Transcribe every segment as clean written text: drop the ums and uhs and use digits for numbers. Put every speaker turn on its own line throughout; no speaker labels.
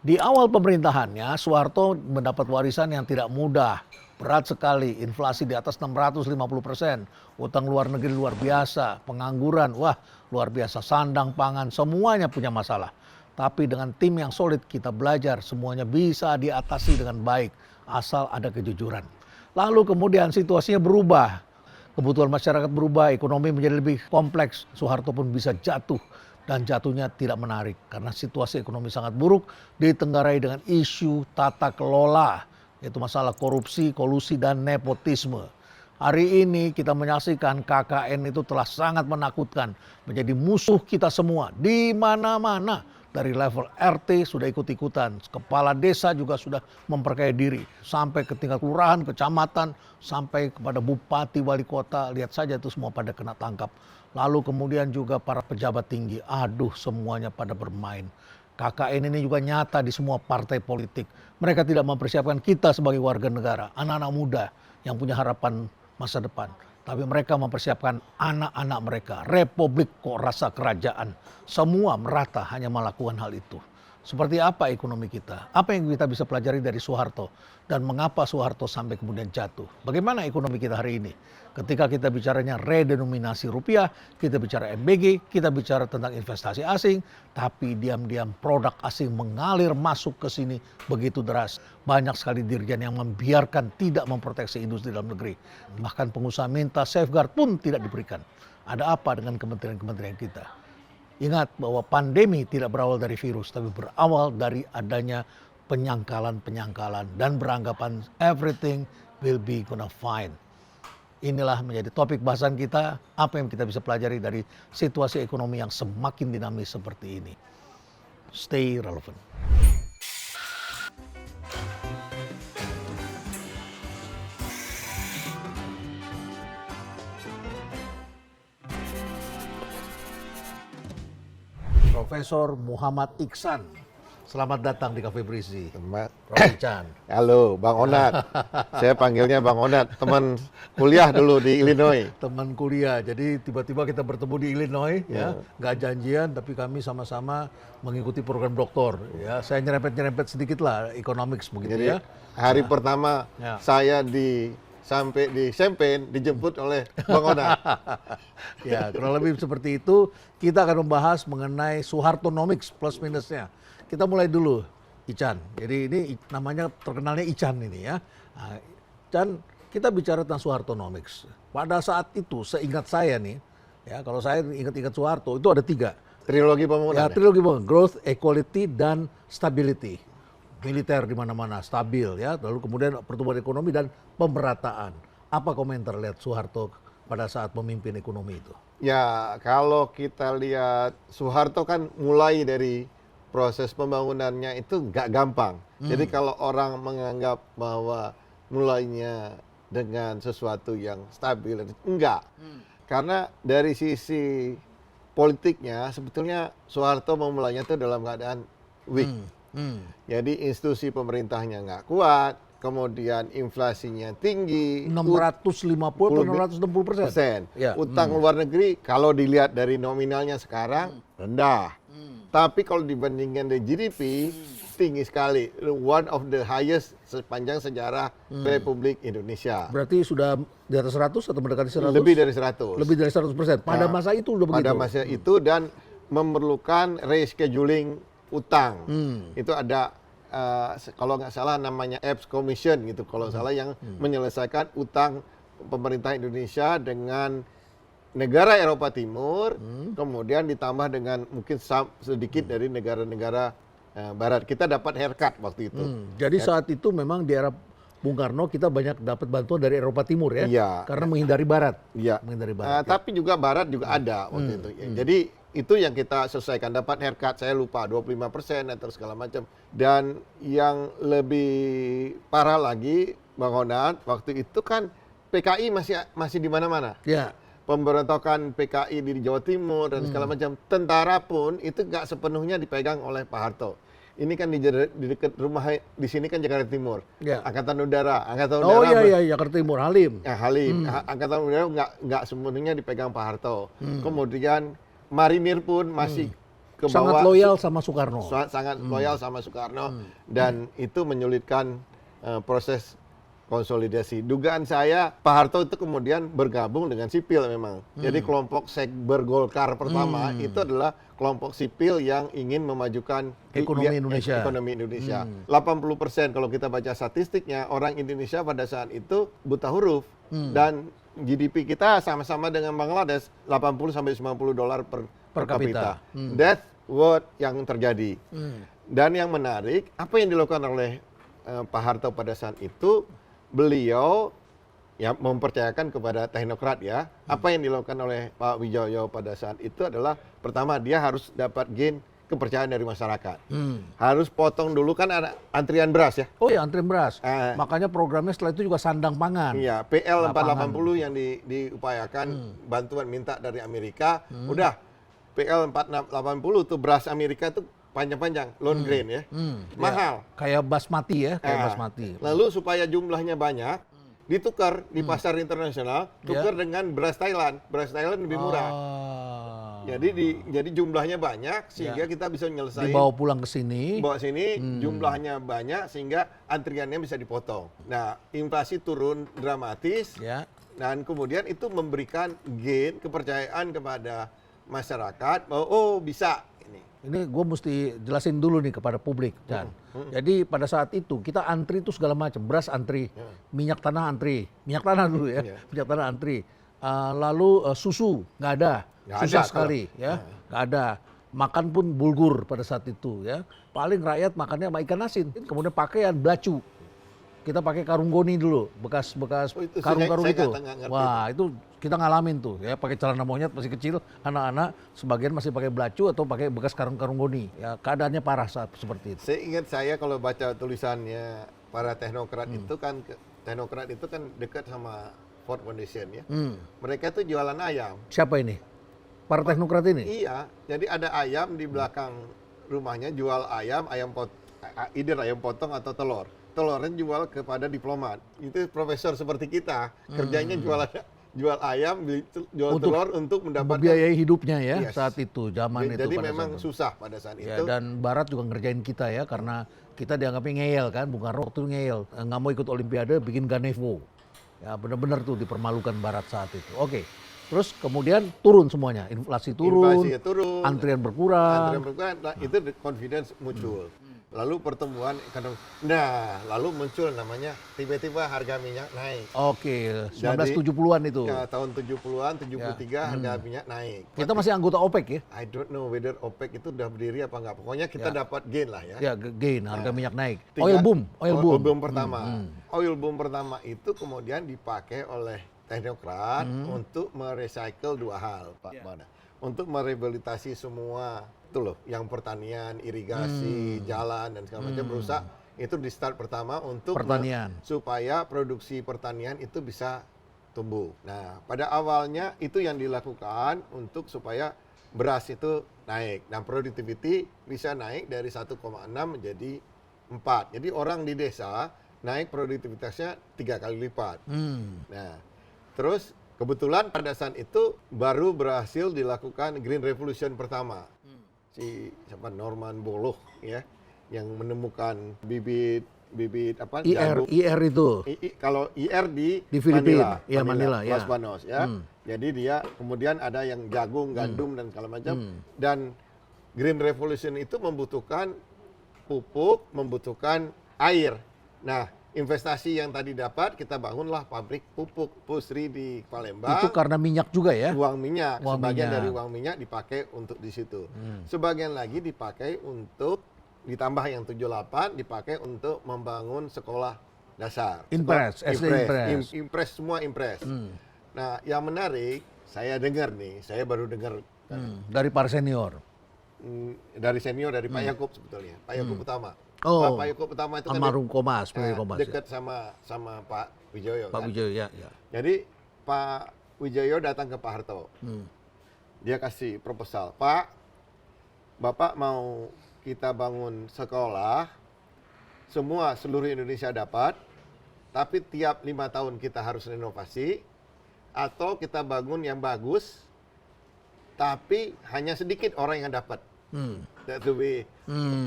Di awal pemerintahannya, Soeharto mendapat warisan yang tidak mudah. Berat sekali, inflasi di atas 650%, utang luar negeri luar biasa, pengangguran, wah luar biasa, sandang pangan, semuanya punya masalah. Tapi dengan tim yang solid kita belajar semuanya bisa diatasi dengan baik, asal ada kejujuran. Lalu kemudian situasinya berubah. Kebutuhan masyarakat berubah, ekonomi menjadi lebih kompleks. Soeharto pun bisa jatuh dan jatuhnya tidak menarik karena situasi ekonomi sangat buruk ditenggarai dengan isu tata kelola, yaitu masalah korupsi, kolusi dan nepotisme. Hari ini kita menyaksikan KKN itu telah sangat menakutkan, menjadi musuh kita semua di mana-mana. Dari level RT sudah ikut-ikutan, kepala desa juga sudah memperkaya diri, sampai ke tingkat kelurahan, kecamatan, sampai kepada bupati, wali kota, lihat saja itu semua pada kena tangkap. Lalu kemudian juga para pejabat tinggi, aduh semuanya pada bermain. KKN ini juga nyata di semua partai politik. Mereka tidak mempersiapkan kita sebagai warga negara, anak-anak muda yang punya harapan masa depan. Tapi mereka mempersiapkan anak-anak mereka. Republik kok rasa kerajaan. Semua merata hanya melakukan hal itu. Seperti apa ekonomi kita? Apa yang kita bisa pelajari dari Soeharto? Dan mengapa Soeharto sampai kemudian jatuh? Bagaimana ekonomi kita hari ini? Ketika kita bicaranya redenominasi rupiah, kita bicara MBG, kita bicara tentang investasi asing, tapi diam-diam produk asing mengalir masuk ke sini begitu deras. Banyak sekali dirjen yang membiarkan tidak memproteksi industri dalam negeri. Bahkan pengusaha minta safeguard pun tidak diberikan. Ada apa dengan kementerian-kementerian kita? Ingat bahwa pandemi tidak berawal dari virus, tapi berawal dari adanya penyangkalan-penyangkalan dan beranggapan everything will be gonna fine. Inilah menjadi topik bahasan kita, apa yang kita bisa pelajari dari situasi ekonomi yang semakin dinamis seperti ini. Stay relevant. Profesor Muhammad Iksan, selamat datang di Cafe Berisi. Prof. Iksan.
Halo, Bang Onat. Saya panggilnya Bang Onat, teman kuliah dulu di Illinois.
Teman kuliah, jadi tiba-tiba kita bertemu di Illinois, ya, nggak janjian, tapi kami sama-sama mengikuti program doktor. Ya, saya nyerempet-nyerempet sedikit lah, economics begitu.
Jadi,
ya.
hari pertama saya sampai di Champaign dijemput oleh Bang Onat.
Ya, kurang lebih seperti itu. Kita akan membahas mengenai Soehartonomics plus minusnya. Kita mulai dulu, Ican. Jadi ini namanya terkenalnya Ican ini ya. Nah, Ican, kita bicara tentang Soehartonomics. Pada saat itu, seingat saya nih, ya kalau saya ingat-ingat Soeharto itu ada 3.
Trilogi pembangunan.
Ya, trilogi pembangunan, growth, equality, dan stability. Militer di mana-mana stabil ya. Lalu kemudian pertumbuhan ekonomi dan pemerataan. Apa komentar lihat Soeharto pada saat memimpin ekonomi itu?
Ya, kalau kita lihat Soeharto kan mulai dari proses pembangunannya itu nggak gampang. Jadi kalau orang menganggap bahwa mulainya dengan sesuatu yang stabil, enggak. Karena dari sisi politiknya sebetulnya Soeharto memulainya itu dalam keadaan weak. Jadi institusi pemerintahnya nggak kuat, kemudian inflasinya tinggi,
650-660%.
Ya. Utang luar negeri kalau dilihat dari nominalnya sekarang rendah, tapi kalau dibandingkan dengan GDP tinggi sekali, one of the highest sepanjang sejarah Republik Indonesia.
Berarti sudah di atas 100 atau mendekati 100?
Lebih dari 100.
Lebih dari 100%. Pada masa itu udah begitu.
Pada masa itu dan memerlukan rescheduling utang. Itu ada kalau nggak salah namanya EPS Commission gitu, kalau salah yang menyelesaikan utang pemerintah Indonesia dengan negara Eropa Timur, kemudian ditambah dengan mungkin sedikit dari negara-negara Barat. Kita dapat haircut waktu itu.
Jadi saat itu memang di era Bung Karno kita banyak dapat bantuan dari Eropa Timur ya, karena menghindari Barat.
Iya.
Menghindari Barat.
Tapi juga Barat juga ada waktu itu. Jadi itu yang kita selesaikan, dapat haircut, saya lupa 25% atau segala macam. Dan yang lebih parah lagi, Bang Onat, waktu itu kan PKI masih di mana-mana.
Ya.
Pemberontakan PKI di Jawa Timur dan segala macam. Tentara pun itu nggak sepenuhnya dipegang oleh Pak Harto. Ini kan di dekat rumah di sini kan Jakarta Timur.
Ya.
Angkatan Udara.
Oh iya, Jakarta Timur, Halim.
Ya, Halim. Angkatan Udara nggak sepenuhnya dipegang Pak Harto. Kemudian Marinir pun masih ke
sangat
bawah,
loyal sama Soekarno.
sangat loyal sama Soekarno, dan itu menyulitkan proses konsolidasi. Dugaan saya Pak Harto itu kemudian bergabung dengan sipil memang. Jadi kelompok Sekber Golkar pertama itu adalah kelompok sipil yang ingin memajukan
Ekonomi Indonesia.
Ekonomi Indonesia. 80% kalau kita baca statistiknya, orang Indonesia pada saat itu buta huruf, dan GDP kita sama-sama dengan Bangladesh 80 sampai 90 dolar per kapita. That's what yang terjadi. Dan yang menarik, apa yang dilakukan oleh Pak Harto pada saat itu, beliau ya mempercayakan kepada teknokrat ya. Apa yang dilakukan oleh Pak Wijoyo pada saat itu adalah, pertama dia harus dapat gain kepercayaan dari masyarakat. Harus potong dulu, kan ada antrian beras ya.
Oh ya, antrian beras. Makanya programnya setelah itu juga sandang pangan.
Iya, PL 480 yang diupayakan, bantuan minta dari Amerika. Udah, PL 480 tuh beras Amerika tuh panjang-panjang, lone grain ya. Mahal.
Kayak basmati ya, kayak basmati.
Lalu supaya jumlahnya banyak, ditukar di pasar internasional, tukar dengan beras Thailand. Beras Thailand lebih murah. Jadi jumlahnya banyak sehingga kita bisa menyelesaikan.
Dibawa pulang ke sini.
Bawa sini, jumlahnya banyak sehingga antriannya bisa dipotong. Nah, inflasi turun dramatis.
Ya.
Dan kemudian itu memberikan gain kepercayaan kepada masyarakat bahwa oh bisa ini.
Ini gue mesti jelasin dulu nih kepada publik, Chan. Jadi pada saat itu kita antri itu segala macam, beras antri, minyak tanah antri, minyak tanah dulu ya, minyak tanah antri. Lalu susu nggak ada, susah sekali ya, nggak ada. Makan pun bulgur pada saat itu ya. Paling rakyat makannya sama ikan asin. Kemudian pakaian belacu. Kita pakai karung goni dulu, bekas karung-karung itu. Wah, itu kita ngalamin tuh ya, pakai celana monyet masih kecil, anak-anak sebagian masih pakai belacu atau pakai bekas karung-karung goni. Ya, keadaannya parah saat seperti itu.
Saya kalau baca tulisannya para teknokrat itu kan, teknokrat itu kan dekat sama Ford Foundation ya. Mereka tuh jualan ayam.
Siapa ini? Para teknokrat ini?
Iya, jadi ada ayam di belakang rumahnya, jual ayam, either ayam potong atau telur. Telurnya jual kepada diplomat. Itu profesor seperti kita, kerjanya jual ayam, jual telur untuk mendapatkan
membiayai hidupnya ya saat itu, zaman itu.
Jadi memang susah pada saat itu.
Dan Barat juga ngerjain kita ya, karena kita dianggapnya ngeyel kan, Bung Karno waktu ngeyel, nggak mau ikut Olimpiade, bikin Ganevo. Ya benar-benar tuh dipermalukan Barat saat itu. Oke. Terus kemudian turun semuanya, inflasi turun, antrian berkurang.
Nah, itu confidence muncul. Lalu pertumbuhan ekonomi. Nah, lalu muncul namanya tiba-tiba harga minyak naik.
Oke, 1970-an itu.
Ya, tahun 70-an, 73 harga minyak naik.
Kita masih anggota OPEC ya?
I don't know whether OPEC itu udah berdiri apa enggak. Pokoknya kita dapat gain lah ya.
Ya, gain, harga minyak naik. Oil boom
pertama. Oil boom pertama itu kemudian dipakai oleh teknokrat untuk merecycle dua hal, Pak Bana. Untuk merehabilitasi semua itu loh, yang pertanian, irigasi, jalan dan segala macam, berusaha itu di start pertama untuk
pertanian
supaya produksi pertanian itu bisa tumbuh. Nah, pada awalnya itu yang dilakukan untuk supaya beras itu naik. Nah, productivity bisa naik dari 1,6 menjadi 4. Jadi orang di desa naik produktivitasnya 3 kali lipat. Nah, terus kebetulan pada saat itu baru berhasil dilakukan Green Revolution pertama. Si Norman Borlaug ya, yang menemukan bibit apa?
IR itu.
Kalau IR di
Filipina,
Manila,
ya.
Los Banos ya. Jadi dia kemudian ada yang jagung, gandum dan segala macam. Dan Green Revolution itu membutuhkan pupuk, membutuhkan air. Nah, investasi yang tadi dapat, kita bangunlah pabrik pupuk Pusri di Palembang.
Itu karena minyak juga ya?
Uang minyak. Sebagian dari uang minyak dipakai untuk di situ. Sebagian lagi dipakai untuk, ditambah yang 78, dipakai untuk membangun sekolah dasar.
Impres, SD Impres.
Impres, semua Impres. Nah, yang menarik, saya dengar nih, saya baru dengar.
Dari para senior?
Dari senior, dari Pak Yaakob sebetulnya. Pak Yaakob Utama.
Oh,
Pak Yaakob Utama itu
almarhum Komas,
dekat sama Pak Wijoyo.
Pak Wijoyo ya.
Jadi Pak Wijoyo datang ke Pak Harto. Dia kasih proposal, Pak, Bapak mau kita bangun sekolah, seluruh Indonesia dapat, tapi tiap 5 tahun kita harus renovasi, atau kita bangun yang bagus, tapi hanya sedikit orang yang dapat. That to be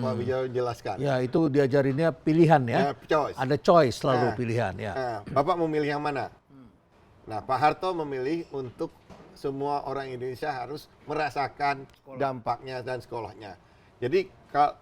Pak Wijaya jelaskan.
Ya, itu diajarinnya pilihan ya.
Choice.
Ada choice selalu
Nah,
pilihan ya.
Bapak memilih yang mana? Nah, Pak Harto memilih untuk semua orang Indonesia harus merasakan dampaknya dan sekolahnya. Jadi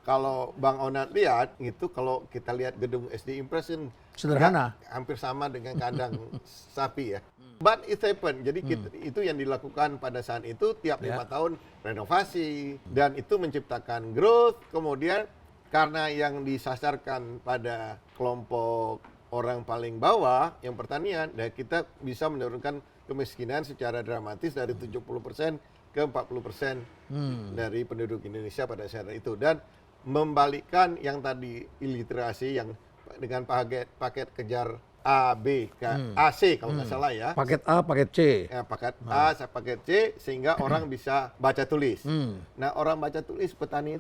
kalau Bang Onat lihat, itu kalau kita lihat gedung SD Impression
Sederhana.
hampir sama dengan kandang sapi ya. But it happened. Jadi itu yang dilakukan pada saat itu tiap 5 tahun renovasi dan itu menciptakan growth. Kemudian karena yang disasarkan pada kelompok orang paling bawah yang pertanian, dan kita bisa menurunkan kemiskinan secara dramatis dari 70% ke 40% dari penduduk Indonesia pada saat itu, dan membalikkan yang tadi iliterasi yang dengan paket kejar A, B, A, C kalau nggak salah ya.
Paket A, paket C.
Ya, paket A, paket C, sehingga orang bisa baca tulis. Nah, orang baca tulis petani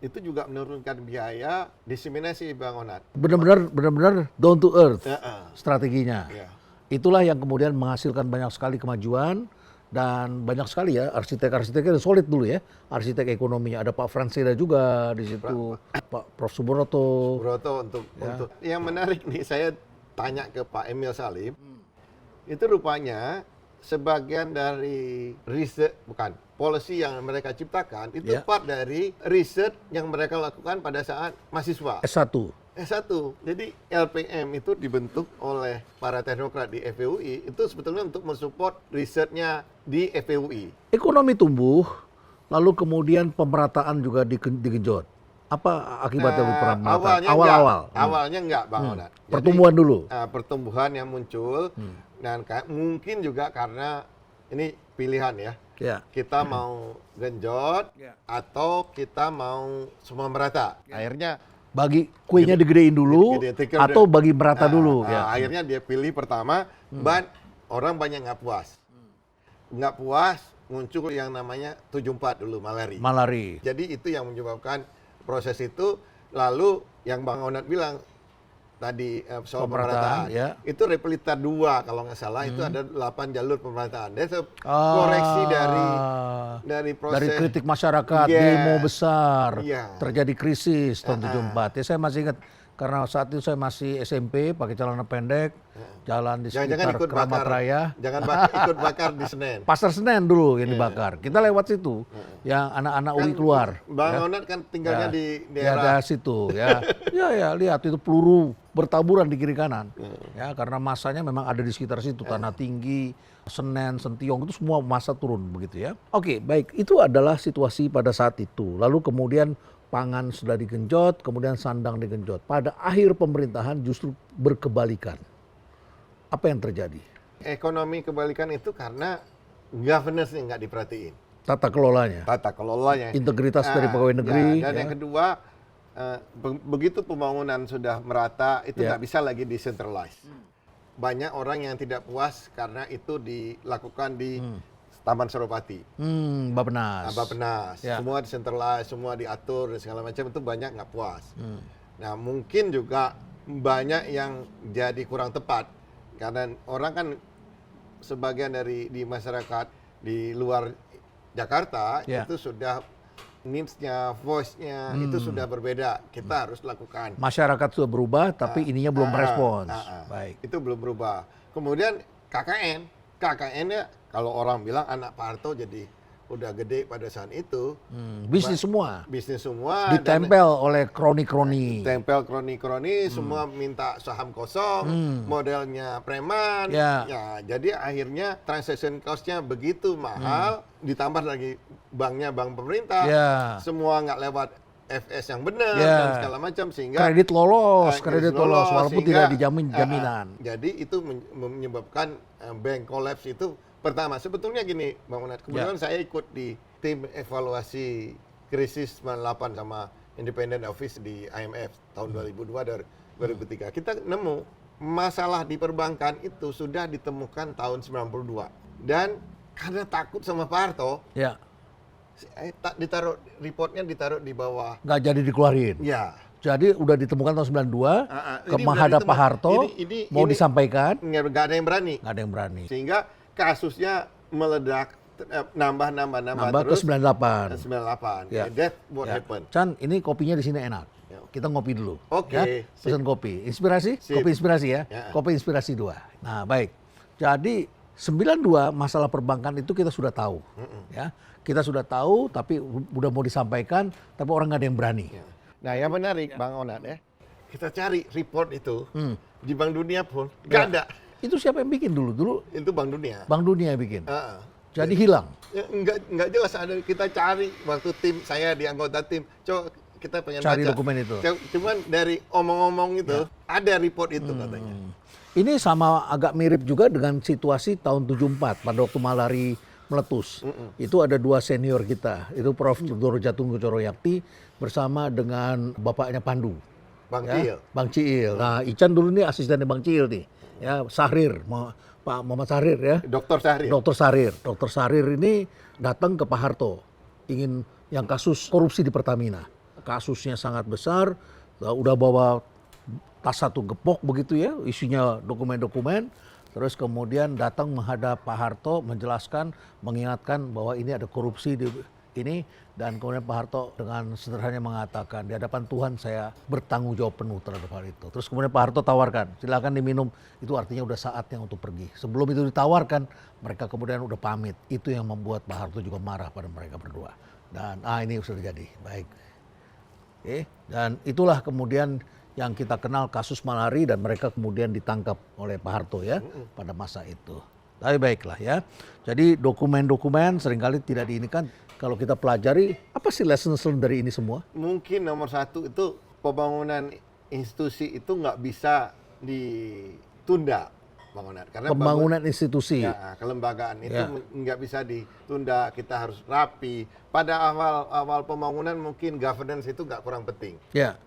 itu juga menurunkan biaya diseminasi, Bang Onat.
Benar-benar down to earth strateginya.
Ya.
Itulah yang kemudian menghasilkan banyak sekali kemajuan dan banyak sekali ya arsitek-arsiteknya solid dulu ya. Arsitek ekonominya ada Pak Franseda juga di situ, Pak Prof Subroto.
untuk yang menarik nih, saya tanya ke Pak Emil Salim. Itu rupanya sebagian dari riset, bukan, policy yang mereka ciptakan itu part dari riset yang mereka lakukan pada saat mahasiswa.
S1.
Jadi LPM itu dibentuk oleh para teknokrat di FPUI itu sebetulnya untuk mensupport risetnya di FPUI.
Ekonomi tumbuh, lalu kemudian pemerataan juga digenjot. Apa akibatnya pemerataan?
Awalnya enggak, Bang Onat. Jadi,
pertumbuhan dulu.
Pertumbuhan yang muncul dan mungkin juga karena ini pilihan ya. Kita mau genjot atau kita mau semua merata. Akhirnya
bagi kuenya digedein dulu atau bagi merata dulu.
Akhirnya dia pilih pertama, but orang banyak nggak puas. Nggak puas, muncul yang namanya 74 dulu, malari. Jadi itu yang menyebabkan proses itu. Lalu yang Bang Onat bilang tadi soal pemerataan, itu Repelita 2 kalau nggak salah, itu ada 8 jalur pemerataan. That's koreksi dari proses.
Dari kritik masyarakat, demo besar, terjadi krisis tahun 74. Ya, saya masih ingat karena saat itu saya masih SMP, pakai celana pendek, jalan di sekitar Keramat Raya.
Jangan ikut bakar di Senen.
Pasar Senen dulu yang dibakar. Kita lewat situ, yang anak-anak UI keluar.
Bang Onat kan tinggalnya di daerah
situ. Ya, lihat itu peluru bertaburan di kiri kanan. Ya, karena masanya memang ada di sekitar situ, Tanah Tinggi, Senen, Sentiong, itu semua massa turun begitu ya. Oke, baik, itu adalah situasi pada saat itu. Lalu kemudian pangan sudah digenjot, kemudian sandang digenjot. Pada akhir pemerintahan justru berkebalikan. Apa yang terjadi?
Ekonomi kebalikan itu karena governance-nya nggak diperhatiin.
Tata kelolanya. Integritas dari pegawai negeri.
Dan yang kedua, begitu pembangunan sudah merata, itu nggak bisa lagi decentralized. Banyak orang yang tidak puas karena itu dilakukan di Taman Suropati, Bappenas, semua decentralized, semua diatur dan segala macam, itu banyak nggak puas. Nah, mungkin juga banyak yang jadi kurang tepat karena orang kan sebagian di masyarakat di luar Jakarta itu sudah needs-nya, voice-nya itu sudah berbeda. Kita harus lakukan.
Masyarakat sudah berubah, tapi ininya belum merespons.
Baik. Itu belum berubah. Kemudian KKN-nya kalau orang bilang anak Pak Harto jadi udah gede pada saat itu.
Bisnis semua.
Ditempel
oleh kroni-kroni.
Semua minta saham kosong, modelnya preman. Jadi akhirnya transaction cost-nya begitu mahal, ditambah lagi banknya bank pemerintah. Semua nggak lewat FS yang benar dan segala macam, sehingga
kredit lolos walaupun tidak dijamin jaminan.
Jadi itu menyebabkan bank collapse itu. Pertama, sebetulnya gini, Bang Onat, kebetulan saya ikut di tim evaluasi krisis 98 sama Independent Office di IMF tahun 2002 dan 2003. Kita nemu masalah di perbankan itu sudah ditemukan tahun 92. Dan karena takut sama Pak Harto, reportnya ditaruh di bawah.
Nggak jadi dikeluarin. Jadi udah ditemukan tahun 92, ke menghadap Pak Harto, mau disampaikan.
Nggak ada yang berani.
Nggak ada yang berani.
Sehingga kasusnya meledak nambah
ke
terus
98.
98.
Ya.
That's what
Ya.
happened.
Chan, ini kopinya di sini enak.
Ya.
Kita ngopi dulu.
Oke,
Ya.
sip.
Pesan kopi. Inspirasi?
Sip.
Kopi inspirasi ya.
Ya.
Kopi inspirasi 2. Nah, baik. Jadi 92 masalah perbankan itu kita sudah tahu. Ya. Kita sudah tahu tapi udah mau disampaikan tapi orang nggak ada yang berani.
Ya. Nah, yang menarik Bang Onat ya. Kita cari report itu di Bank Dunia pun nggak ada.
Itu siapa yang bikin dulu? Dulu
Itu Bank Dunia.
Bank Dunia yang bikin.
Heeh.
Jadi hilang.
Ya, nggak jelas ada, kita cari waktu tim saya di anggota tim, coba kita pengen
Cari
baca.
dokumen itu.
Cuman dari omong-omong itu ada report itu katanya.
Ini sama agak mirip juga dengan situasi tahun 74 pada waktu malari meletus. Itu ada 2 senior kita, itu Prof. Dr. Jatun Gocoroyakti bersama dengan bapaknya Pandu.
Bang
Ya,
Ciil.
Bang Ciil. Nah, Ican dulu nih asistennya Bang Ciil nih. Ya, Sahrir, Pak Muhammad Sahrir ya.
Dr. Sahri.
Dr. Sahrir. Dr. Sahrir ini datang ke Pak Harto, ingin yang kasus korupsi di Pertamina. Kasusnya sangat besar, udah bawa tas satu gepok begitu ya, isinya dokumen-dokumen. Terus kemudian datang menghadap Pak Harto, menjelaskan, mengingatkan bahwa ini ada korupsi di ini, dan kemudian Pak Harto dengan sederhananya mengatakan di hadapan Tuhan saya bertanggung jawab penuh terhadap hal itu. Terus kemudian Pak Harto tawarkan, silakan diminum, itu artinya udah saatnya untuk pergi. Sebelum itu ditawarkan, mereka kemudian udah pamit. Itu yang membuat Pak Harto juga marah pada mereka berdua. Dan ini sudah jadi, baik. Oke, dan itulah kemudian yang kita kenal kasus malari dan mereka kemudian ditangkap oleh Pak Harto ya pada masa itu. Tapi baiklah ya. Jadi dokumen-dokumen seringkali tidak diinikan. Kalau kita pelajari, apa sih lessons learned dari ini semua?
Mungkin nomor 1 itu pembangunan institusi itu nggak bisa ditunda, Bang Onat. Karena
Pembangunan institusi.
ya, kelembagaan itu
Ya.
nggak bisa ditunda. Kita harus rapi. Pada awal pembangunan mungkin governance itu nggak kurang penting.
Ya.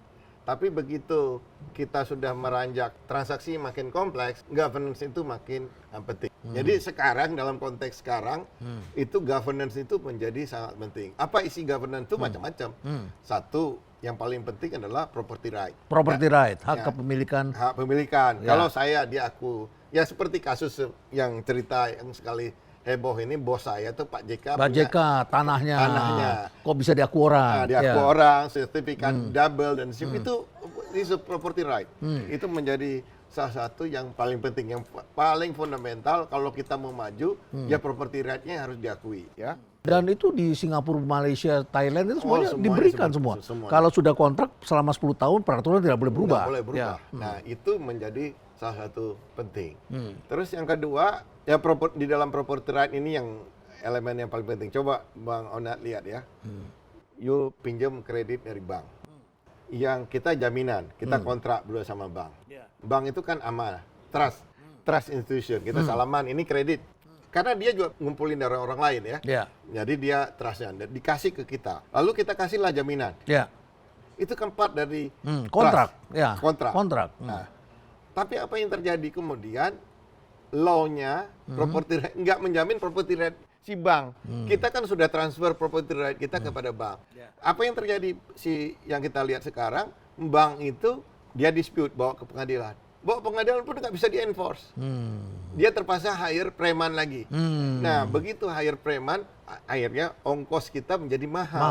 Tapi begitu kita sudah meranjak transaksi makin kompleks, governance itu makin penting. Jadi sekarang dalam konteks sekarang itu governance itu menjadi sangat penting. Apa isi governance itu macam-macam. Satu yang paling penting adalah property right.
Property right, hak
Ya.
kepemilikan.
Hak pemilikan.
Ya.
Kalau saya diaku, ya seperti kasus yang cerita yang sekali heboh ini, bos saya tuh Pak JK.
Pak JK, tanahnya. Kok bisa diaku orang?
Diaku
Ya.
orang, sertifikat double dan itu is a property right. Itu menjadi salah satu yang paling penting, yang paling fundamental kalau kita mau maju, ya property right-nya harus diakui, ya.
Dan itu di Singapura, Malaysia, Thailand itu semuanya
semuanya
diberikan semua. Kalau sudah kontrak selama 10 tahun, peraturan tidak boleh berubah.
Nggak boleh berubah.
Ya.
Nah, itu menjadi salah satu penting. Terus yang kedua, ya di dalam property right ini yang elemen yang paling penting. Coba Bang Onat lihat ya. You pinjam kredit dari bank. Yang kita jaminan, kita kontrak berdua sama bank. Bank itu kan amanah, trust institution. Kita salaman, ini kredit. Karena dia juga ngumpulin dari orang lain ya.
Ya.
Jadi dia trustnya, dikasih ke kita. Lalu kita kasihlah jaminan.
Ya.
Itu kan part dari
Kontrak.
trust.
Ya.
Kontrak.
Kontrak.
Nah, tapi apa yang terjadi kemudian, law-nya property right, nggak menjamin property right si bank. Kita kan sudah transfer property right kita kepada bank. Apa yang terjadi yang kita lihat sekarang, bank itu dia dispute, bawa ke pengadilan. Bawa pengadilan pun nggak bisa di-enforce. Dia terpaksa hire preman lagi. Nah, begitu hire preman, akhirnya ongkos kita menjadi mahal.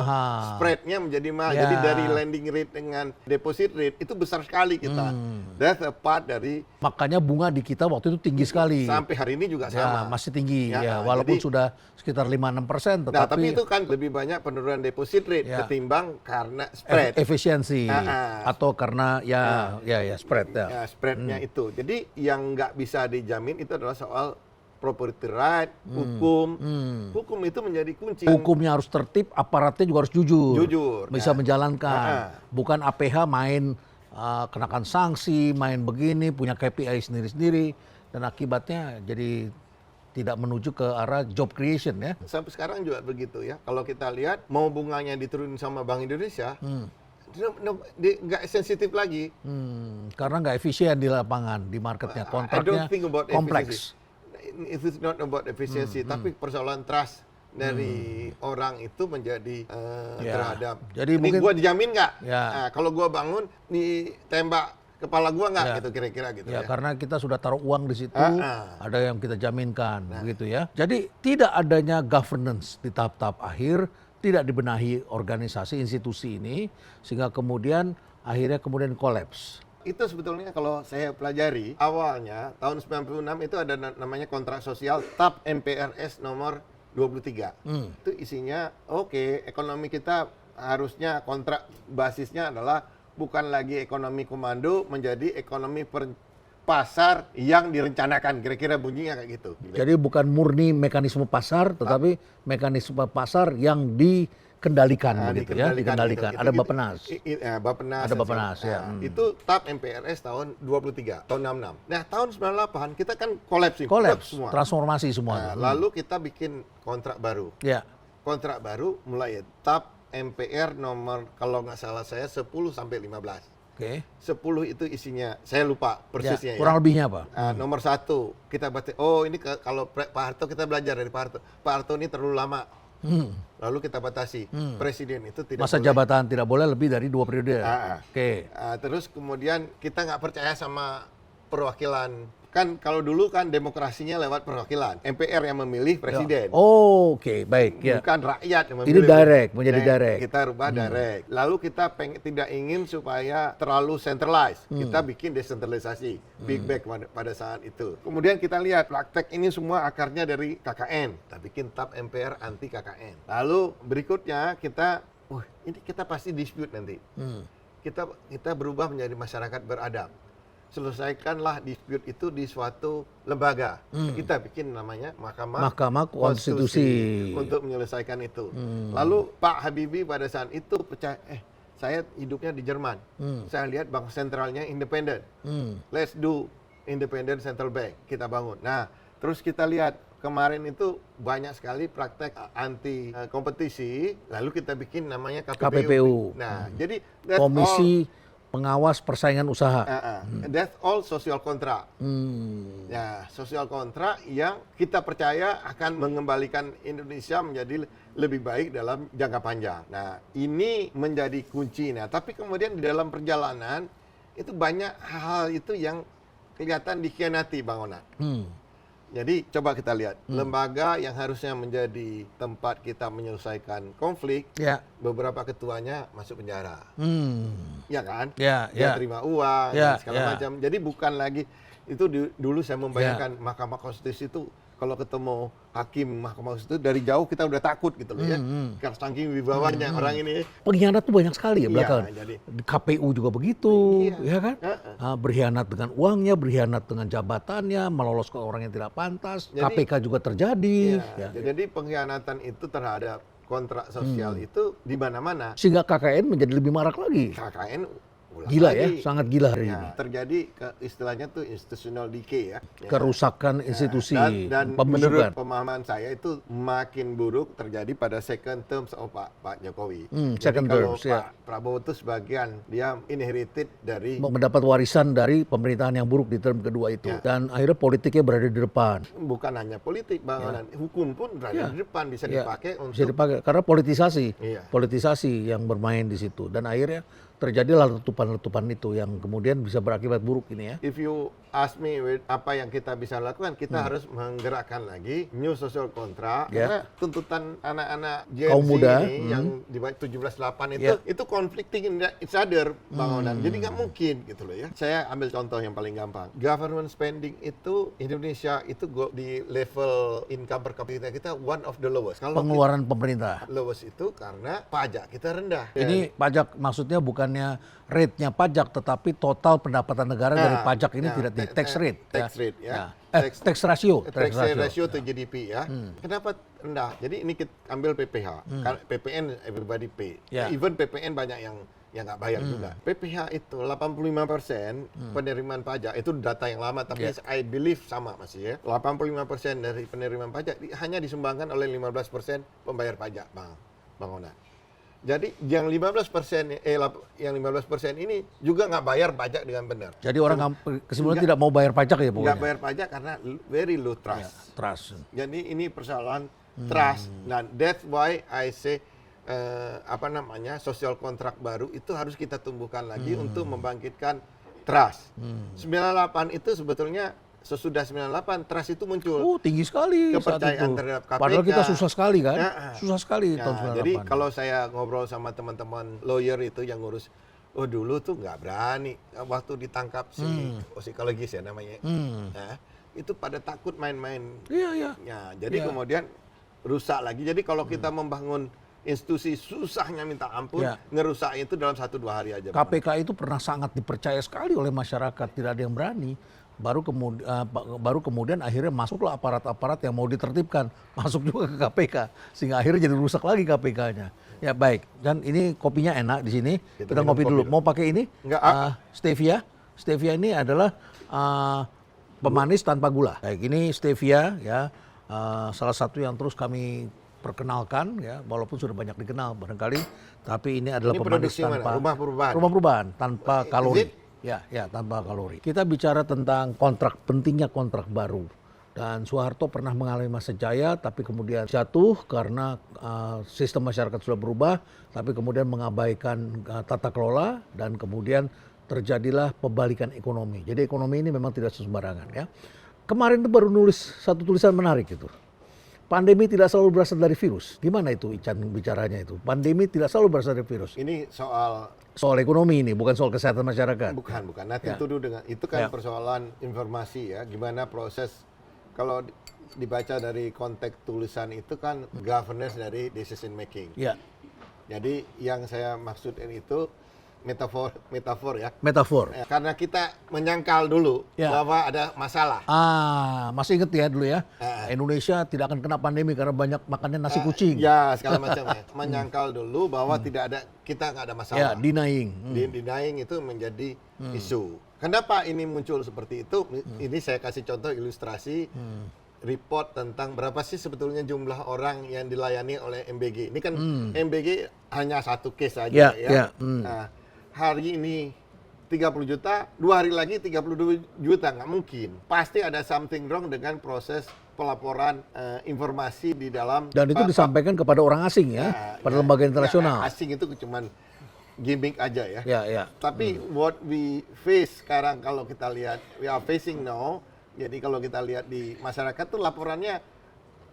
Spread-nya menjadi mahal.
Ya.
Jadi dari lending rate dengan deposit rate itu besar sekali kita. That's a part dari,
Makanya bunga di kita waktu itu tinggi sekali.
sampai hari ini juga
Ya,
sama.
masih tinggi.
Ya,
Ya, walaupun
jadi-
sudah sekitar 5-6%,
Nah, tapi
tetapi
itu kan lebih banyak penurunan deposit rate
Ya.
ketimbang karena spread.
efisiensi atau karena ya spread ya.
Ya, spreadnya itu. Jadi yang nggak bisa dijamin itu adalah soal property right, hukum. Hukum itu menjadi kunci.
Hukumnya harus tertib, aparatnya juga harus jujur.
Jujur.
Bisa
Nah.
menjalankan. Bukan APH main kenakan sanksi, main begini, punya KPI sendiri-sendiri, dan akibatnya jadi tidak menuju ke arah job creation ya.
Sampai sekarang juga begitu ya. Kalau kita lihat mau bunganya diturunin sama Bank Indonesia, nggak sensitif lagi.
Karena nggak efisien di lapangan, di marketnya,
I
kontraknya
don't think about
kompleks.
It is not about efficiency, tapi persoalan trust dari orang itu menjadi
Ya.
terhadap.
Jadi
Ini
mungkin-
gua dijamin nggak?
Ya.
Nah, kalau gua bangun ditembak kepala gua nggak
Ya.
gitu kira-kira gitu
Ya,
ya.
karena kita sudah taruh uang di situ,
Ah,
ada yang kita jaminkan, begitu ya. Jadi tidak adanya governance di tahap-tahap akhir, tidak dibenahi organisasi institusi ini, sehingga kemudian akhirnya kemudian kolaps.
Itu sebetulnya kalau saya pelajari awalnya tahun 96 itu ada namanya kontrak sosial TAP MPRS nomor 23. Itu isinya oke, ekonomi kita harusnya kontrak basisnya adalah bukan lagi ekonomi komando menjadi ekonomi pasar yang direncanakan, kira-kira bunyinya kayak gitu.
Jadi bukan murni mekanisme pasar, tetapi mekanisme pasar yang dikendalikan, begitu ya, dikendalikan.
gitu.
Ada Bappenas.
Bappenas.
Ada Bappenas, ya.
Itu TAP MPRS tahun 23, tahun 66. Nah, tahun 98 kita kan kolaps semua.
Transformasi semua.
Nah, lalu kita bikin kontrak baru.
Ya,
Kontrak baru mulai TAP MPR nomor kalau nggak salah saya 10 sampai 15.
oke.
10 itu isinya, saya lupa
Ya,
persisnya
kurang lebihnya apa?
Nomor 1, kita baca, oh ini kalau Pak Harto kita belajar dari Pak Harto. Pak Harto ini terlalu lama. Lalu kita batasi, presiden itu tidak
Masa
boleh.
jabatan tidak boleh lebih dari 2 periode. Oke.
Terus kemudian kita nggak percaya sama perwakilan. Kan kalau dulu kan demokrasinya lewat perwakilan. MPR yang memilih presiden.
Oh, oke, baik ya.
Bukan rakyat yang
Ini
memilih.
direct, menjadi
Nah,
direct.
Kita rubah direct. Lalu kita tidak ingin supaya terlalu centralized. Kita bikin desentralisasi, big bang pada saat itu. Kemudian kita lihat praktek ini semua akarnya dari KKN. Kita bikin TAP MPR anti KKN. Lalu berikutnya kita, ini kita pasti dispute nanti. Kita berubah menjadi masyarakat beradab. Selesaikanlah dispute itu di suatu lembaga. Kita bikin namanya
Mahkamah Konstitusi.
untuk menyelesaikan itu. Lalu Pak Habibie pada saat itu percaya, saya hidupnya di Jerman. Saya lihat bank sentralnya independen. Let's do independent central bank. Kita bangun. Nah, terus kita lihat kemarin itu banyak sekali praktek anti kompetisi. Lalu kita bikin namanya KPPU. Nah, jadi that's
Komisi Pengawas Persaingan Usaha.
that's all social contract. Ya, social contract yang kita percaya akan mengembalikan Indonesia menjadi lebih baik dalam jangka panjang. Nah, ini menjadi kunci. Nah, tapi kemudian di dalam perjalanan itu banyak hal itu yang kelihatan dikhianati, Bang Onat. Jadi coba kita lihat, lembaga yang harusnya menjadi tempat kita menyelesaikan konflik,
Ya.
beberapa ketuanya masuk penjara. Ya kan?
Ya,
Dia
ya.
terima uang
Ya,
dan segala
ya.
macam. Jadi bukan lagi itu dulu saya membayangkan Mahkamah Konstitusi itu kalau ketemu hakim Mahkamah Konstitusi dari jauh kita udah takut gitu loh ya. Karena saking wibawanya orang ini.
Pengkhianat tuh banyak sekali ya
Iya,
belakangan.
jadi-
Di KPU juga begitu,
Iya.
ya kan? Berkhianat dengan uangnya, berkhianat dengan jabatannya, meloloskan orang yang tidak pantas.
Jadi-
KPK juga terjadi.
Ya,
Ya.
jadi pengkhianatan itu terhadap kontrak sosial itu di mana-mana.
Sehingga KKN menjadi lebih marak lagi.
KKN ulang
Gila
lagi.
ya, sangat gila hari ini.
Ya, terjadi istilahnya tuh institutional decay ya.
Kerusakan institusi,
dan
pembusukan.
menurut pemahaman saya itu makin buruk terjadi pada second terms of Pak Jokowi. Jadi
second
kalau
terms, ya.
Pak Prabowo itu sebagian dia inherited dari
Mendapat warisan dari pemerintahan yang buruk di term kedua itu.
Ya.
Dan akhirnya politiknya berada di depan.
bukan hanya politik, Bang, hukum pun berada di depan bisa
Ya,
dipakai
bisa
untuk
dipakai karena politisasi,
Iya.
politisasi yang bermain di situ dan akhirnya terjadilah letupan-letupan itu yang kemudian bisa berakibat buruk ini ya.
If you ask me apa yang kita bisa lakukan, kita harus menggerakkan lagi new social contract.
Ya.
Karena tuntutan anak-anak Gen
Kaum
Z
muda,
ini yang di bawah 17-8
Ya.
itu conflicting in each other, Bang Onan. Jadi nggak mungkin gitu loh ya. Saya ambil contoh yang paling gampang. Government spending itu Indonesia itu di level income per kapita kita one of the lowest. Kalau
Pengeluaran pemerintah.
lowest itu karena pajak kita rendah.
Ini pajak maksudnya bukannya rate-nya pajak tetapi total pendapatan negara dari pajak ini tidak di tax rate.
Tax rate ya.
Tax ratio.
Tax ratio to GDP ya. Kenapa rendah? Jadi ini kita ambil PPH. Kan PPN everybody pay.
Ya.
Even PPN banyak yang nggak bayar juga. PPH itu 85% penerimaan pajak itu data yang lama tapi I believe sama masih ya. 85% dari penerimaan pajak hanya disumbangkan oleh 15% pembayar pajak, Bang Onan. Jadi yang 15% yang 15% ini juga nggak bayar pajak dengan benar.
Jadi orang kesimpulan tidak mau bayar pajak ya pokoknya.
Nggak bayar pajak karena very low trust.
Trust.
Jadi ini persoalan trust. Nah, that's why I say social contract baru itu harus kita tumbuhkan lagi untuk membangkitkan trust. 98 itu sebetulnya sesudah 98 trust itu muncul.
Oh, tinggi sekali saat
Kepercayaan
itu.
terhadap KPK.
Padahal kita susah sekali kan?
Ya,
Susah sekali
ya,
tahun 98.
jadi kalau saya ngobrol sama teman-teman lawyer itu yang ngurus, oh dulu tuh nggak berani waktu ditangkap si psikologis ya namanya. Nah, itu pada takut main-main.
Iya.
Ya, jadi kemudian rusak lagi. Jadi kalau kita membangun institusi susahnya minta ampun,
Ya.
ngerusak itu dalam 1-2 hari aja.
KPK itu pernah sangat dipercaya sekali oleh masyarakat, tidak ada yang berani. Baru kemudian akhirnya masuklah aparat-aparat yang mau ditertibkan, masuk juga ke KPK, sehingga akhirnya jadi rusak lagi KPK-nya. Ya baik, dan ini kopinya enak di sini. Kita
minum
ngopi
kopi
dulu.
dulu.
Mau pakai ini?
Enggak,
Stevia. Stevia ini adalah pemanis tanpa gula. Baik, ini stevia ya, salah satu yang terus kami perkenalkan ya, walaupun sudah banyak dikenal barangkali, tapi ini adalah
Ini
pemanis
produksi mana?
tanpa
Rumah perubahan?
Rumah perubahan tanpa
Is
kalori.
it?
Ya, tanpa kalori. Kita bicara tentang pentingnya kontrak baru. Dan Soeharto pernah mengalami masa jaya, tapi kemudian jatuh karena sistem masyarakat sudah berubah, tapi kemudian mengabaikan tata kelola, dan kemudian terjadilah pembalikan ekonomi. Jadi ekonomi ini memang tidak sembarangan ya. Kemarin itu baru nulis satu tulisan menarik itu. Pandemi tidak selalu berasal dari virus. Gimana itu Ican bicaranya itu? Pandemi tidak selalu berasal dari virus.
Ini soal
Ekonomi ini, bukan soal kesehatan masyarakat.
bukan. Nanti tuduh dengan itu kan persoalan informasi ya. Gimana proses kalau dibaca dari konteks tulisan itu kan governance dari decision making.
Ya,
Jadi yang saya maksudin itu metafor ya.
metafor.
Karena kita menyangkal dulu bahwa ada masalah.
Masih inget ya dulu ya, Indonesia tidak akan kena pandemi karena banyak makannya nasi kucing.
Ya, segala macam ya. Menyangkal dulu bahwa kita nggak ada masalah.
Ya, denying.
Denying itu menjadi isu. Kenapa ini muncul seperti itu? Ini saya kasih contoh ilustrasi report tentang berapa sih sebetulnya jumlah orang yang dilayani oleh MBG. Ini kan MBG hanya satu case saja ya. Nah, hari ini 30 juta, 2 hari lagi 32 juta, nggak mungkin. Pasti ada something wrong dengan proses pelaporan informasi di dalam.
Dan itu disampaikan kepada orang asing ya, pada lembaga internasional.
Asing itu cuman gimmick aja ya.
Ya.
Tapi what we face sekarang kalau kita lihat, we are facing now. Jadi kalau kita lihat di masyarakat tuh laporannya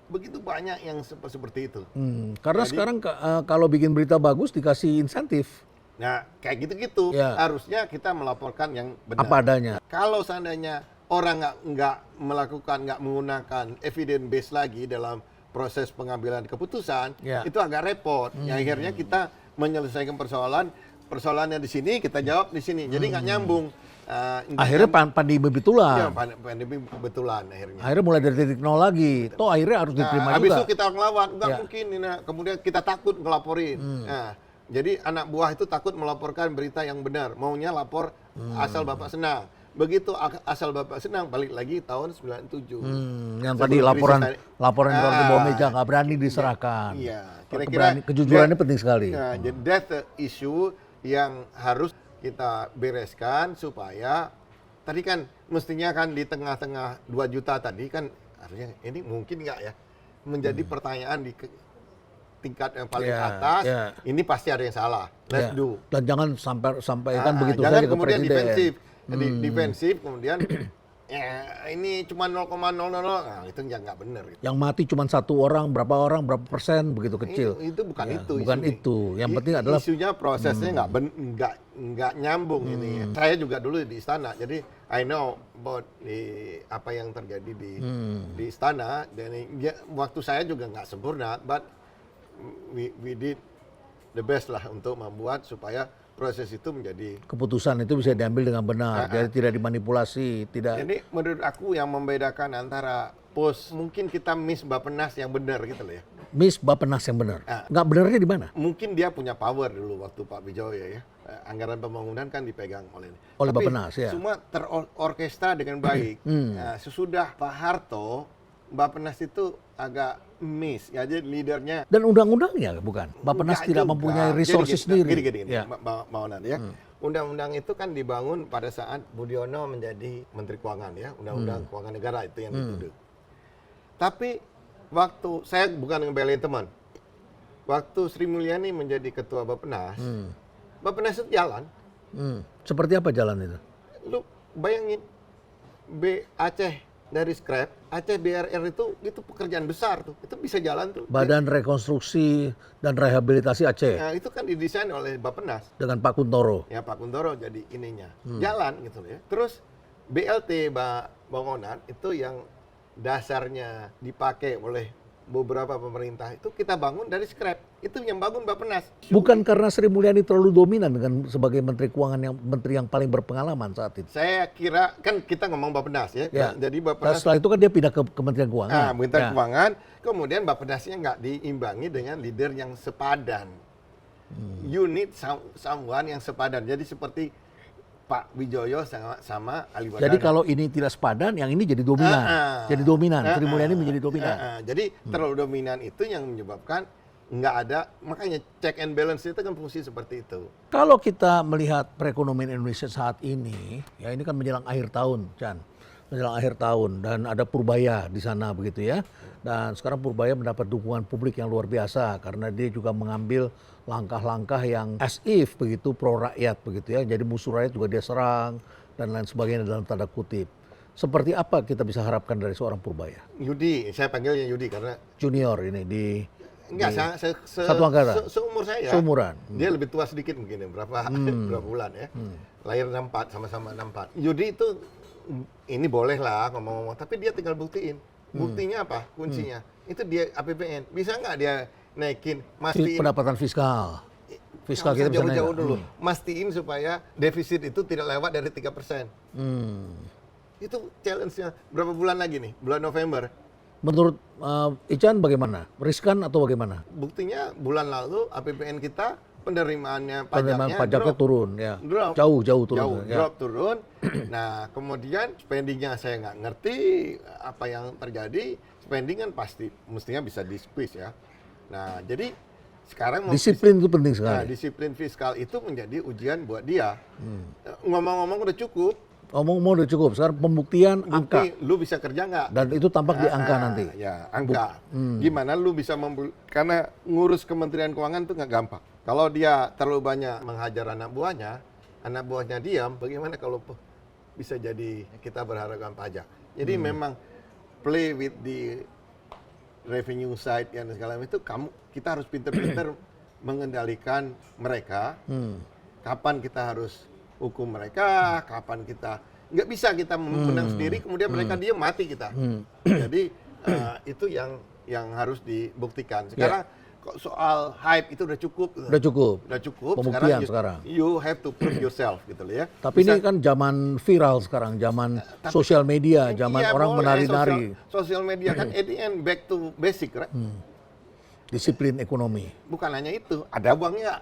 begitu banyak yang seperti itu.
Karena sekarang kalau bikin berita bagus dikasih insentif.
Nah, kayak gitu-gitu.
Ya.
Harusnya kita melaporkan yang benar.
Apa adanya.
Kalau seandainya orang nggak menggunakan evidence base lagi dalam proses pengambilan keputusan, itu agak repot. Ya, akhirnya kita menyelesaikan persoalannya di sini, kita jawab di sini. Jadi nggak nyambung.
Akhirnya pandemi betulan.
Ya, pandemi kebetulan akhirnya.
Akhirnya mulai dari titik nol lagi. Toh akhirnya harus diterima
Habis
juga.
itu kita ngelawan, nggak mungkin. Kemudian kita takut ngelaporin. Nah, jadi anak buah itu takut melaporkan berita yang benar. Maunya lapor asal Bapak senang. Begitu asal Bapak senang, balik lagi tahun 97.
Yang tadi laporan di bawah meja nggak berani diserahkan.
Iya, kira-kira
kejujurannya penting sekali.
Nah, jadi that's the issue yang harus kita bereskan supaya tadi kan mestinya kan di tengah-tengah 2 juta tadi kan harusnya ini mungkin nggak ya menjadi pertanyaan di tingkat yang paling atas. Ini pasti ada yang salah. Let's do.
Dan jangan sampaikan begitu
jangan
saja ke
kemudian
presiden.
defensif kemudian ini cuma 0,000, nah itu ya nggak benar. Gitu.
Yang mati cuma 1 orang, berapa persen begitu kecil.
Itu bukan itu.
Bukan itu. Yang penting adalah
isunya prosesnya nggak nyambung ini. Saya juga dulu di istana, jadi I know about apa yang terjadi di istana. Dan waktu saya juga nggak sempurna, but we did the best lah untuk membuat supaya proses itu menjadi
keputusan itu bisa diambil dengan benar, jadi tidak dimanipulasi, tidak.
Jadi menurut aku yang membedakan antara mungkin kita miss Bappenas yang benar gitu loh ya.
Miss Bappenas yang benar. Nggak benernya di mana?
Mungkin dia punya power dulu waktu Pak Wijoyo ya. Anggaran pembangunan kan dipegang oleh
Bappenas ya.
Semua terorkestra dengan baik. Nah, sesudah Pak Harto, Bappenas itu agak miss, ya, jadi leadernya.
Dan undang-undangnya bukan. Bappenas tidak mempunyai resources sendiri.
Gini, ya. Undang-undang itu kan dibangun pada saat Budiono menjadi Menteri Keuangan ya, Undang-Undang Keuangan Negara itu yang dituduh. Tapi waktu saya bukan ngebelain teman, waktu Sri Mulyani menjadi Ketua Bappenas, Bappenas itu jalan.
Seperti apa jalan itu?
lu bayangin Aceh dari scrap, Aceh BRR itu pekerjaan besar tuh, itu bisa jalan tuh.
Badan Rekonstruksi dan Rehabilitasi Aceh
Nah, itu kan didesain oleh Bappenas.
dengan Pak Kuntoro.
Ya Pak Kuntoro jadi ininya, jalan gitu ya. Terus BLT bangunan itu yang dasarnya dipakai oleh beberapa pemerintah itu kita bangun dari scrap. Itu yang bangun Bappenas.
Bukan karena Sri Mulyani terlalu dominan dengan sebagai Menteri Keuangan menteri yang paling berpengalaman saat itu.
Saya kira kan kita ngomong Bappenas ya.
Ya.
Jadi
Dan
Bappenas
setelah itu kan dia pindah ke Kementerian Keuangan.
Kementerian
Ya.
Keuangan, kemudian Bappenasnya nggak diimbangi dengan leader yang sepadan. You need someone yang sepadan. Jadi seperti Pak Wijoyo sama Ali Wadana.
Jadi kalau ini tidak sepadan, yang ini jadi dominan. Jadi dominan. Sri Mulyani menjadi dominan.
Jadi terlalu dominan itu yang menyebabkan nggak ada, makanya check and balance itu kan fungsi seperti itu.
Kalau kita melihat perekonomian Indonesia saat ini, ya ini kan menjelang akhir tahun, Chan. Menjelang akhir tahun dan ada Purbaya di sana begitu ya. Dan sekarang Purbaya mendapat dukungan publik yang luar biasa karena dia juga mengambil langkah-langkah yang as if begitu pro rakyat begitu ya. Jadi musuh rakyat juga dia serang dan lain sebagainya dalam tanda kutip. Seperti apa kita bisa harapkan dari seorang Purbaya?
Yudi, saya panggilnya Yudi karena
Junior ini di
enggak
satu angkatan.
seumur saya.
Seumuran.
Dia lebih tua sedikit mungkin ya, berapa bulan ya. Lahir 64, sama-sama 64. Yudi itu ini boleh lah ngomong-ngomong, tapi dia tinggal buktiin. Buktinya apa? Kuncinya. Itu dia APBN. Bisa nggak dia naikin, mastiin
Pendapatan fiskal. Fiskal kita bisa naik.
jauh-jauh dulu. Mastiin supaya defisit itu tidak lewat dari 3%. Itu challenge-nya. Berapa bulan lagi nih? Bulan November.
Menurut Ican bagaimana? Riskan atau bagaimana?
Buktinya bulan lalu APBN kita penerimaannya
Penerimaan pajaknya
drop.
turun ya.
Drop.
Jauh turun. Ya.
Drop turun. Nah, kemudian spendingnya saya nggak ngerti apa yang terjadi. Spending kan pasti mestinya bisa di-squeeze ya. Nah, jadi sekarang
Disiplin itu penting sekali.
disiplin fiskal itu menjadi ujian buat dia. Ngomong-ngomong udah cukup.
Omong-omong udah cukup. Sekarang pembuktian angka.
Bukti lu bisa kerja nggak?
Dan itu tampak di angka nanti.
Ya, angka. Gimana lu bisa karena ngurus Kementerian Keuangan itu nggak gampang. Kalau dia terlalu banyak menghajar anak buahnya diam, bagaimana kalau bisa jadi kita berharapkan pajak. Jadi memang play with the revenue side yang segala macam itu kita harus pintar-pintar mengendalikan mereka. Kapan kita harus hukum mereka, kapan kita nggak bisa kita menang sendiri, kemudian mereka diam mati kita. Jadi itu yang harus dibuktikan. Sekarang kok soal hype itu udah cukup.
Udah cukup.
Udah cukup.
Pembuktian sekarang.
You have to prove yourself gitu loh ya.
Tapi ini kan zaman viral sekarang, zaman sosial media, zaman
Iya,
orang
boleh,
menari-nari.
Sosial media kan at the end back to basic, right?
Disiplin ekonomi.
Bukan hanya itu, ada uangnya.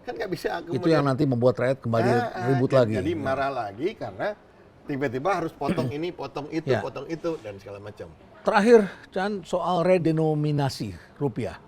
Kan nggak bisa
Itu yang nanti membuat rakyat kembali ribut lagi.
Jadi marah lagi karena tiba-tiba harus potong ini, potong itu,
Ya.
potong itu dan segala macam.
Terakhir, Chan, soal redenominasi rupiah.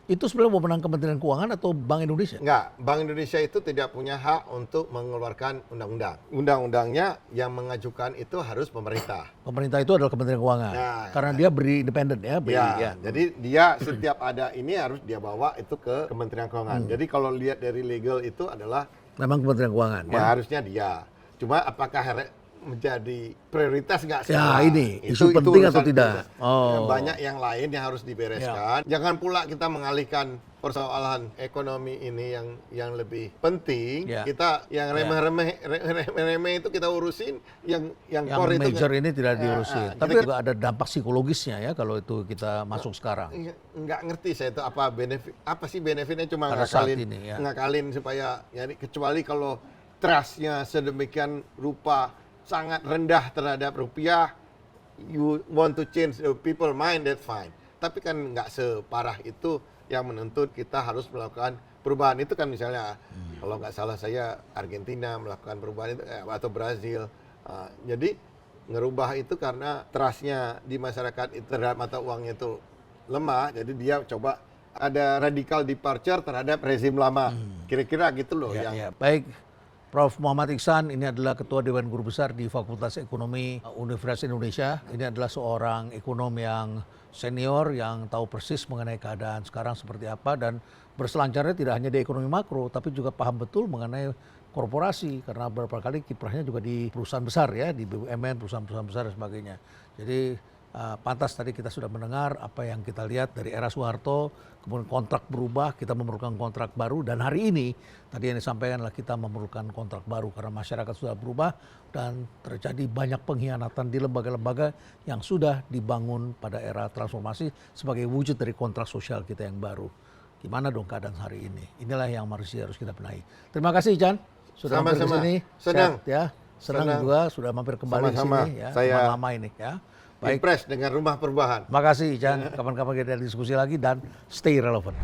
Itu sebenarnya wewenang Kementerian Keuangan atau Bank Indonesia?
Enggak, Bank Indonesia itu tidak punya hak untuk mengeluarkan undang-undang. Undang-undangnya yang mengajukan itu harus pemerintah.
Pemerintah itu adalah Kementerian Keuangan.
Nah,
Karena dia beri independen ya.
Ya, jadi dia setiap ada ini harus dia bawa itu ke Kementerian Keuangan. Jadi kalau lihat dari legal itu adalah
Memang Kementerian Keuangan. Ya.
harusnya dia. Cuma apakah menjadi prioritas nggak
Ya,
sekarang?
ini, isu penting atau
urusan
tidak?
kita.
Oh.
Banyak yang lain yang harus dibereskan. Jangan pula kita mengalihkan persoalan ekonomi ini yang lebih penting.
Ya.
Kita yang remeh-remeh itu kita urusin, yang
Yang
core itu
major ini tidak diurusin. Tapi
kita-
juga ada dampak psikologisnya ya kalau itu kita masuk sekarang.
nggak ngerti saya itu apa sih benefitnya, cuma
Pada saat
ngakalin
ini, ya.
ngakalin supaya ya, kecuali kalau trustnya sedemikian rupa sangat rendah terhadap rupiah, you want to change the people mind, that's fine. Tapi kan nggak separah itu yang menuntut kita harus melakukan perubahan. Itu kan misalnya kalau nggak salah saya Argentina melakukan perubahan itu atau Brazil. Jadi ngerubah itu karena trustnya di masyarakat itu terhadap mata uangnya itu lemah, jadi dia coba ada radical departure terhadap rezim lama. Kira-kira gitu loh
Ya,
yang
ya. Baik, Prof. Muhammad Iksan, ini adalah Ketua Dewan Guru Besar di Fakultas Ekonomi Universitas Indonesia. Ini adalah seorang ekonom yang senior yang tahu persis mengenai keadaan sekarang seperti apa dan berselancarnya tidak hanya di ekonomi makro, tapi juga paham betul mengenai korporasi karena beberapa kali kiprahnya juga di perusahaan besar ya, di BUMN, perusahaan-perusahaan besar dan sebagainya. Jadi pantas tadi kita sudah mendengar apa yang kita lihat dari era Soeharto, kemudian kontrak berubah, kita memerlukan kontrak baru, dan hari ini tadi yang disampaikan adalah kita memerlukan kontrak baru karena masyarakat sudah berubah dan terjadi banyak pengkhianatan di lembaga-lembaga yang sudah dibangun pada era transformasi sebagai wujud dari kontrak sosial kita yang baru. Gimana dong keadaan hari ini? Inilah yang harus kita benahi. Terima kasih Chan sudah mampir ke sini.
Senang.
Sehat, ya. Senang juga sudah mampir kembali ke sini ya.
Saya
lama ini ya. Baik.
Impress dengan Rumah Perubahan.
Makasih Chan, kapan-kapan kita diskusi lagi dan stay relevant.